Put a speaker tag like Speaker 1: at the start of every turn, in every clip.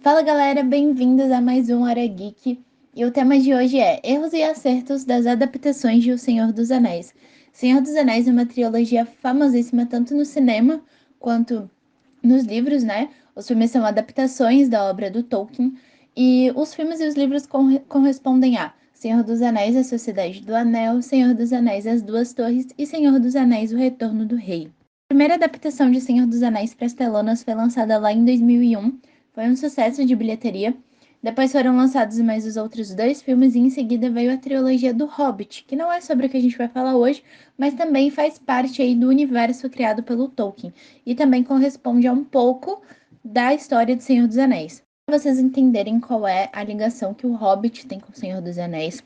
Speaker 1: Fala galera, bem-vindos a mais um Hora Geek. E o tema de hoje é Erros e Acertos das Adaptações de O Senhor dos Anéis. Senhor dos Anéis é uma trilogia famosíssima tanto no cinema quanto nos livros, né? Os filmes são adaptações da obra do Tolkien e os filmes e os livros correspondem a Senhor dos Anéis, A Sociedade do Anel, Senhor dos Anéis, As Duas Torres e Senhor dos Anéis, O Retorno do Rei. A primeira adaptação de Senhor dos Anéis para as telonas foi lançada lá em 2001. Foi um sucesso de bilheteria. Depois foram lançados mais os outros dois filmes e em seguida veio a trilogia do Hobbit, que não é sobre o que a gente vai falar hoje, mas também faz parte aí do universo criado pelo Tolkien e também corresponde a um pouco da história de Senhor dos Anéis. Para vocês entenderem qual é a ligação que o Hobbit tem com o Senhor dos Anéis,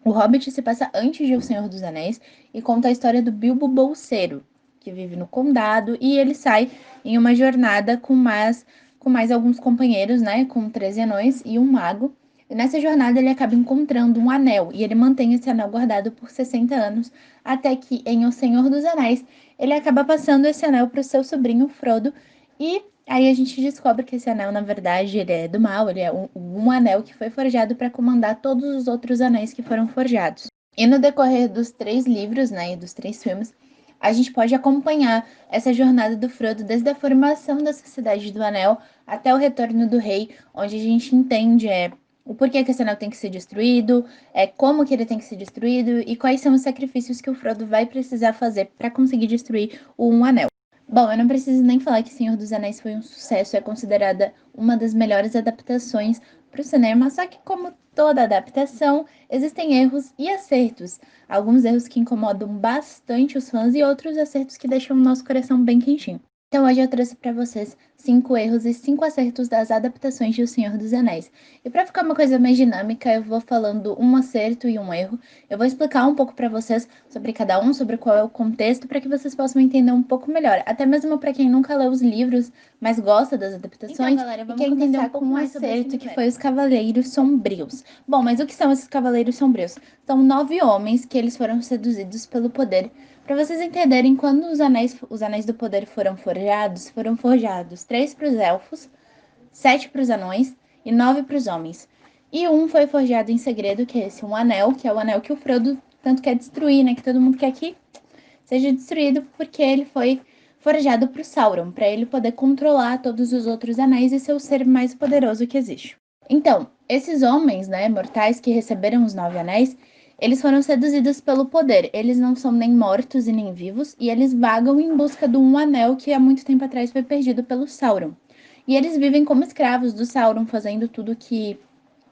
Speaker 1: o Hobbit se passa antes de O Senhor dos Anéis e conta a história do Bilbo Bolseiro, que vive no condado e ele sai em uma jornada com mais alguns companheiros, né, com 13 anões e um mago. E nessa jornada ele acaba encontrando um anel e ele mantém esse anel guardado por 60 anos, até que em O Senhor dos Anéis ele acaba passando esse anel para o seu sobrinho Frodo e aí a gente descobre que esse anel, na verdade, ele é do mal, ele é um anel que foi forjado para comandar todos os outros anéis que foram forjados. E no decorrer dos 3 livros, né, e dos 3 filmes, a gente pode acompanhar essa jornada do Frodo desde a formação da Sociedade do Anel até o retorno do rei, onde a gente entende o porquê que esse anel tem que ser destruído, como que ele tem que ser destruído e quais são os sacrifícios que o Frodo vai precisar fazer para conseguir destruir o Um Anel. Bom, eu não preciso nem falar que Senhor dos Anéis foi um sucesso, é considerada uma das melhores adaptações para o cinema, só que como toda adaptação, existem erros e acertos. Alguns erros que incomodam bastante os fãs e outros acertos que deixam o nosso coração bem quentinho. Então hoje eu trouxe para vocês 5 erros e 5 acertos das adaptações de O Senhor dos Anéis. E para ficar uma coisa mais dinâmica, eu vou falando um acerto e um erro. Eu vou explicar um pouco para vocês sobre cada um, sobre qual é o contexto, para que vocês possam entender um pouco melhor. Até mesmo para quem nunca leu os livros, mas gosta das adaptações
Speaker 2: Então, galera,
Speaker 1: e
Speaker 2: vamos
Speaker 1: quer entender um
Speaker 2: começar
Speaker 1: pouco
Speaker 2: com um
Speaker 1: mais sobre esse
Speaker 2: acerto que
Speaker 1: universo.
Speaker 2: foi os Cavaleiros Sombrios. Bom, mas o que são esses Cavaleiros Sombrios? São 9 homens que eles foram seduzidos pelo poder. Para vocês entenderem, quando os anéis do poder foram forjados 3 para os elfos, 7 para os anões e 9 para os homens. E um foi forjado em segredo, que é esse um anel, que é o anel que o Frodo tanto quer destruir, né? Que todo mundo quer que seja destruído, porque ele foi forjado para o Sauron, para ele poder controlar todos os outros anéis e ser o ser mais poderoso que existe. Então, esses homens, né, mortais que receberam os 9 anéis, eles foram seduzidos pelo poder. Eles não são nem mortos e nem vivos, e eles vagam em busca de um anel que há muito tempo atrás foi perdido pelo Sauron. E eles vivem como escravos do Sauron, fazendo tudo que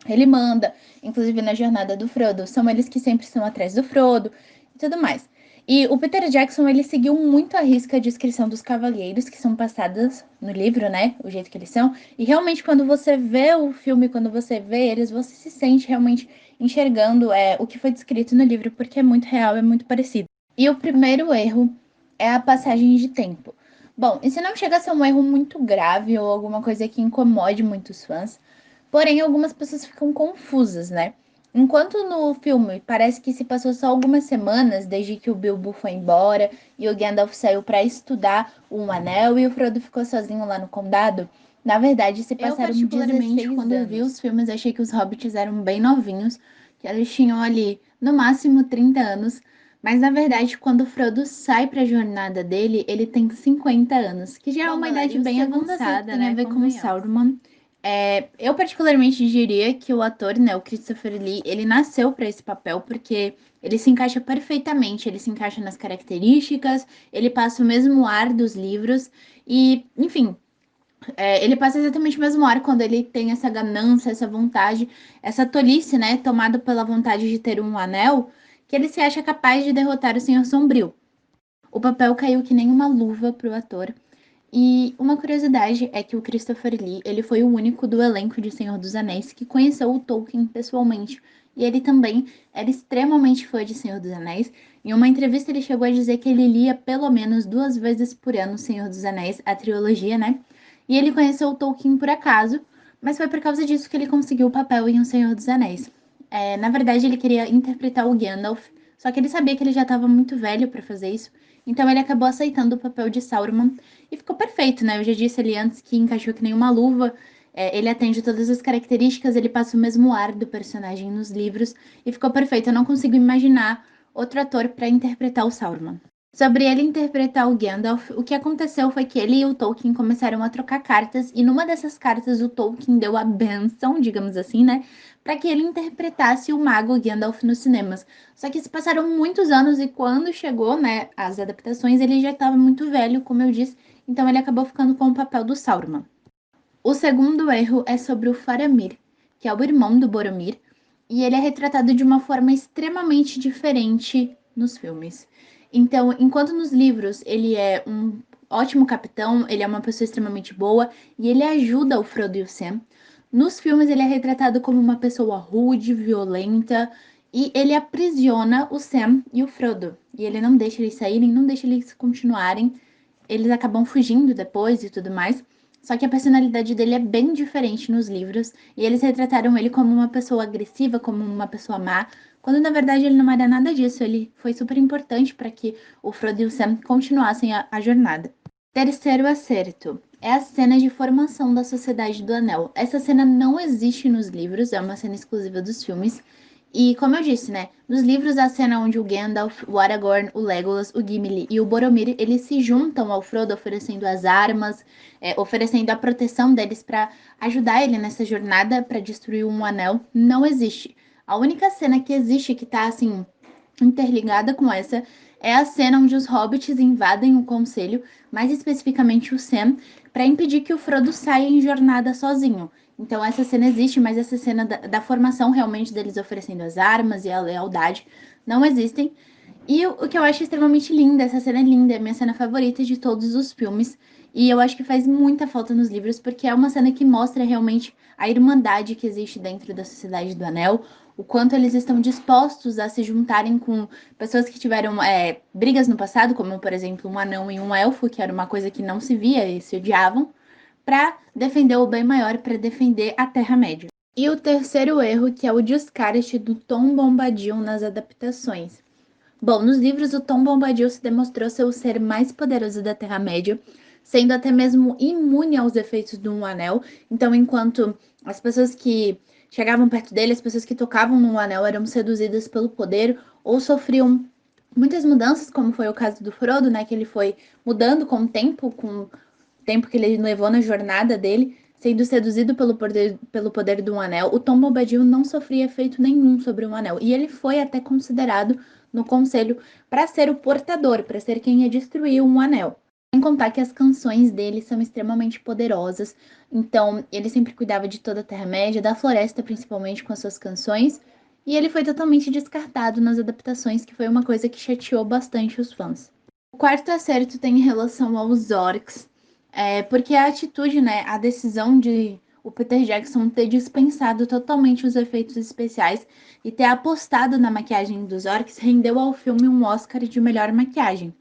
Speaker 2: ele manda, inclusive na jornada do Frodo. São eles que sempre estão atrás do Frodo e tudo mais. E o Peter Jackson, ele seguiu muito à risca a descrição dos cavaleiros que são passadas no livro, né? O jeito que eles são. E realmente, quando você vê o filme, quando você vê eles, você se sente realmente enxergando o que foi descrito no livro, porque é muito real, é muito parecido. E o primeiro erro é a passagem de tempo. Bom, isso não chega a ser um erro muito grave ou alguma coisa que incomode muitos fãs, porém algumas pessoas ficam confusas, né? Enquanto no filme parece que se passou só algumas semanas desde que o Bilbo foi embora e o Gandalf saiu para estudar o Anel e o Frodo ficou sozinho lá no condado, na verdade se
Speaker 1: Eu,
Speaker 2: passaram
Speaker 1: particularmente,
Speaker 2: 16
Speaker 1: quando eu vi
Speaker 2: anos.
Speaker 1: os filmes, achei que os hobbits eram bem novinhos, que eles tinham ali no máximo 30 anos, mas na verdade, quando o Frodo sai para a jornada dele, ele tem 50 anos, que já é
Speaker 2: Bom,
Speaker 1: uma
Speaker 2: galera,
Speaker 1: idade
Speaker 2: e o
Speaker 1: bem
Speaker 2: segundo acerto
Speaker 1: avançada,
Speaker 2: tem a
Speaker 1: né?
Speaker 2: ver com o
Speaker 1: Convenhamos.
Speaker 2: Sauron.
Speaker 1: Eu particularmente diria que o ator, né, o Christopher Lee, ele nasceu para esse papel porque ele se encaixa perfeitamente, ele se encaixa nas características, ele passa o mesmo ar dos livros e, enfim, ele passa exatamente o mesmo ar quando ele tem essa ganância, essa vontade, essa tolice, né, tomado pela vontade de ter um anel, que ele se acha capaz de derrotar o Senhor Sombrio. O papel caiu que nem uma luva pro ator. E uma curiosidade é que o Christopher Lee, ele foi o único do elenco de Senhor dos Anéis que conheceu o Tolkien pessoalmente. E ele também era extremamente fã de Senhor dos Anéis. Em uma entrevista ele chegou a dizer que ele lia pelo menos 2 vezes por ano Senhor dos Anéis, a trilogia, né? E ele conheceu o Tolkien por acaso, mas foi por causa disso que ele conseguiu o papel em O Senhor dos Anéis. Na verdade, ele queria interpretar o Gandalf, só que ele sabia que ele já estava muito velho para fazer isso, então ele acabou aceitando o papel de Sauron e ficou perfeito, né? Eu já disse ali antes que encaixou que nem uma luva. Ele atende todas as características, ele passa o mesmo ar do personagem nos livros e ficou perfeito. Eu não consigo imaginar outro ator para interpretar o Sauron. Sobre ele interpretar o Gandalf, o que aconteceu foi que ele e o Tolkien começaram a trocar cartas, e numa dessas cartas o Tolkien deu a benção, digamos assim, né, para que ele interpretasse o mago Gandalf nos cinemas. Só que se passaram muitos anos e quando chegou, né, as adaptações, ele já estava muito velho, como eu disse, então ele acabou ficando com o papel do Sauron. O segundo erro é sobre o Faramir, que é o irmão do Boromir, e ele é retratado de uma forma extremamente diferente nos filmes. Então, enquanto nos livros ele é um ótimo capitão, ele é uma pessoa extremamente boa e ele ajuda o Frodo e o Sam, nos filmes ele é retratado como uma pessoa rude, violenta, e ele aprisiona o Sam e o Frodo. E ele não deixa eles saírem, não deixa eles continuarem. Eles acabam fugindo depois e tudo mais. Só que a personalidade dele é bem diferente nos livros, e eles retrataram ele como uma pessoa agressiva, como uma pessoa má, quando na verdade ele não era nada disso. Ele foi super importante para que o Frodo e o Sam continuassem a jornada. Terceiro acerto é a cena de formação da Sociedade do Anel. Essa cena não existe nos livros, é uma cena exclusiva dos filmes. E como eu disse, né, nos livros a cena onde o Gandalf, o Aragorn, o Legolas, o Gimli e o Boromir, eles se juntam ao Frodo oferecendo as armas, oferecendo a proteção deles para ajudar ele nessa jornada para destruir um anel, não existe. A única cena que existe que tá assim interligada com essa é a cena onde os hobbits invadem o conselho, mais especificamente o Sam, para impedir que o Frodo saia em jornada sozinho. Então essa cena existe, mas essa cena da formação realmente deles oferecendo as armas e a lealdade não existem. E o que eu acho extremamente linda, essa cena é linda, é a minha cena favorita de todos os filmes. E eu acho que faz muita falta nos livros, porque é uma cena que mostra realmente a irmandade que existe dentro da Sociedade do Anel, o quanto eles estão dispostos a se juntarem com pessoas que tiveram brigas no passado, como por exemplo um anão e um elfo, que era uma coisa que não se via e se odiavam, para defender o bem maior, para defender a Terra-média. E o terceiro erro, que é o descarte do Tom Bombadil nas adaptações. Bom, nos livros, o Tom Bombadil se demonstrou ser o ser mais poderoso da Terra-média, sendo até mesmo imune aos efeitos do Um Anel. Então, enquanto as pessoas que chegavam perto dele, as pessoas que tocavam no Anel eram seduzidas pelo poder ou sofriam muitas mudanças, como foi o caso do Frodo, né? Que ele foi mudando com o tempo que ele levou na jornada dele, sendo seduzido pelo poder do Um Anel. O Tom Bombadil não sofria efeito nenhum sobre o Um Anel. E ele foi até considerado no conselho para ser o portador, para ser quem ia destruir um anel. Sem contar que as canções dele são extremamente poderosas, então ele sempre cuidava de toda a Terra-média, da floresta principalmente com as suas canções, e ele foi totalmente descartado nas adaptações, que foi uma coisa que chateou bastante os fãs. O quarto acerto tem em relação aos orcs, porque a atitude, né, a decisão de o Peter Jackson ter dispensado totalmente os efeitos especiais e ter apostado na maquiagem dos orcs rendeu ao filme um Oscar de melhor maquiagem.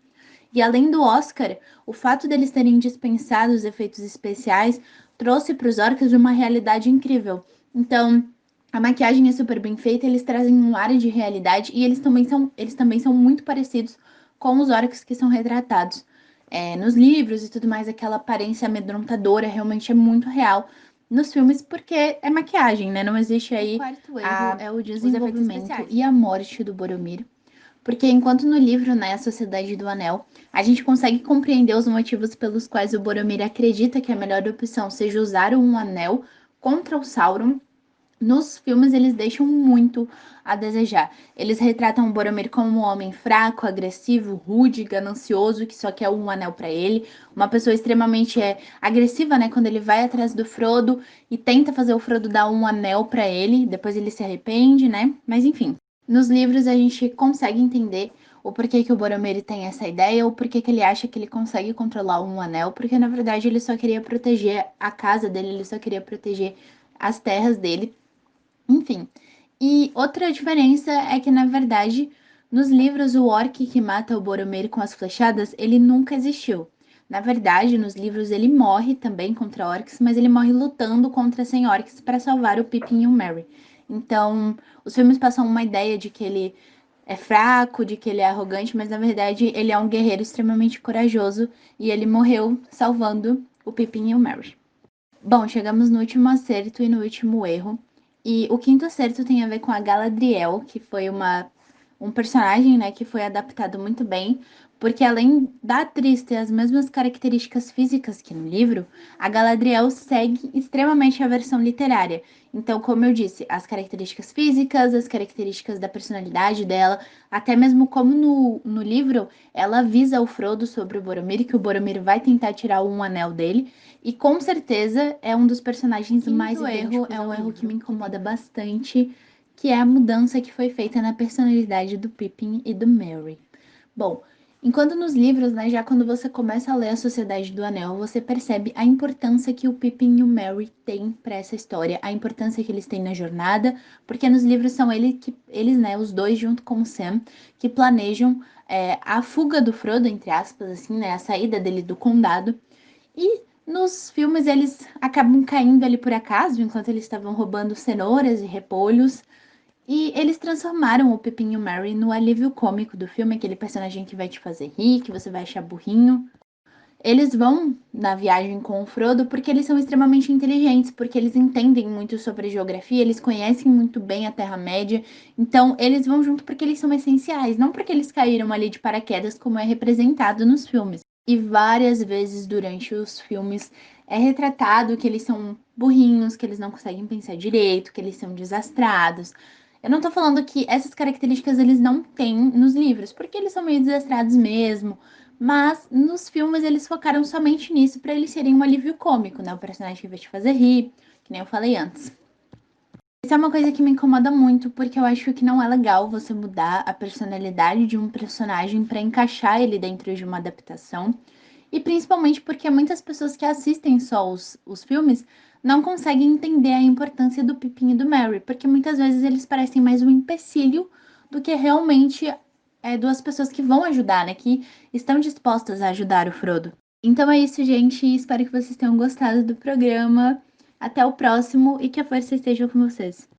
Speaker 1: E além do Oscar, o fato deles terem dispensado os efeitos especiais trouxe para os orcs uma realidade incrível. Então, a maquiagem é super bem feita, eles trazem um ar de realidade e eles também são muito parecidos com os orcs que são retratados nos livros e tudo mais. Aquela aparência amedrontadora realmente é muito real nos filmes, porque é maquiagem, né? Não existe aí. O quarto erro é o desenvolvimento e a morte do Boromir. Porque enquanto no livro, né, A Sociedade do Anel, a gente consegue compreender os motivos pelos quais o Boromir acredita que a melhor opção seja usar um anel contra o Sauron, nos filmes eles deixam muito a desejar. Eles retratam o Boromir como um homem fraco, agressivo, rude, ganancioso, que só quer um anel para ele, uma pessoa extremamente agressiva, né, quando ele vai atrás do Frodo e tenta fazer o Frodo dar um anel para ele, depois ele se arrepende, né? Mas enfim, nos livros a gente consegue entender o porquê que o Boromir tem essa ideia, ou porquê que ele acha que ele consegue controlar um anel, porque na verdade ele só queria proteger a casa dele, ele só queria proteger as terras dele, enfim. E outra diferença é que, na verdade, nos livros, o orc que mata o Boromir com as flechadas, ele nunca existiu. Na verdade, nos livros ele morre também contra orcs, mas ele morre lutando contra 100 orcs para salvar o Pippin e o Merry. Então, os filmes passam uma ideia de que ele é fraco, de que ele é arrogante, mas na verdade ele é um guerreiro extremamente corajoso e ele morreu salvando o Pippin e o Merry. Bom, chegamos no último acerto e no último erro. E o quinto acerto tem a ver com a Galadriel, que foi um personagem, né, que foi adaptado muito bem, porque além da atriz ter as mesmas características físicas que no livro, a Galadriel segue extremamente a versão literária. Então, como eu disse, as características físicas, as características da personalidade dela, até mesmo como no livro, ela avisa o Frodo sobre o Boromir, que o Boromir vai tentar tirar um anel dele. E com certeza é um dos personagens mais idênticos. É um erro que me incomoda bastante, que é a mudança que foi feita na personalidade do Pippin e do Merry. Bom, enquanto nos livros, né, já quando você começa a ler a Sociedade do Anel, você percebe a importância que o Pippin e o Merry têm para essa história, a importância que eles têm na jornada, porque nos livros são eles, né, os dois junto com o Sam, que planejam a fuga do Frodo, entre aspas, assim, né, a saída dele do condado. E nos filmes eles acabam caindo ali por acaso, enquanto eles estavam roubando cenouras e repolhos. E eles transformaram o Pepinho Mary no alívio cômico do filme, aquele personagem que vai te fazer rir, que você vai achar burrinho. Eles vão na viagem com o Frodo porque eles são extremamente inteligentes, porque eles entendem muito sobre geografia, eles conhecem muito bem a Terra-média. Então, eles vão junto porque eles são essenciais, não porque eles caíram ali de paraquedas, como é representado nos filmes. E várias vezes durante os filmes é retratado que eles são burrinhos, que eles não conseguem pensar direito, que eles são desastrados. Eu não tô falando que essas características eles não têm nos livros, porque eles são meio desastrados mesmo. Mas nos filmes eles focaram somente nisso para eles serem um alívio cômico, né? O personagem que vai te fazer rir, que nem eu falei antes. Isso é uma coisa que me incomoda muito, porque eu acho que não é legal você mudar a personalidade de um personagem para encaixar ele dentro de uma adaptação. E principalmente porque muitas pessoas que assistem só os filmes não conseguem entender a importância do Pippin e do Merry, porque muitas vezes eles parecem mais um empecilho do que realmente duas pessoas que vão ajudar, né? Que estão dispostas a ajudar o Frodo. Então é isso, gente. Espero que vocês tenham gostado do programa. Até o próximo e que a força esteja com vocês.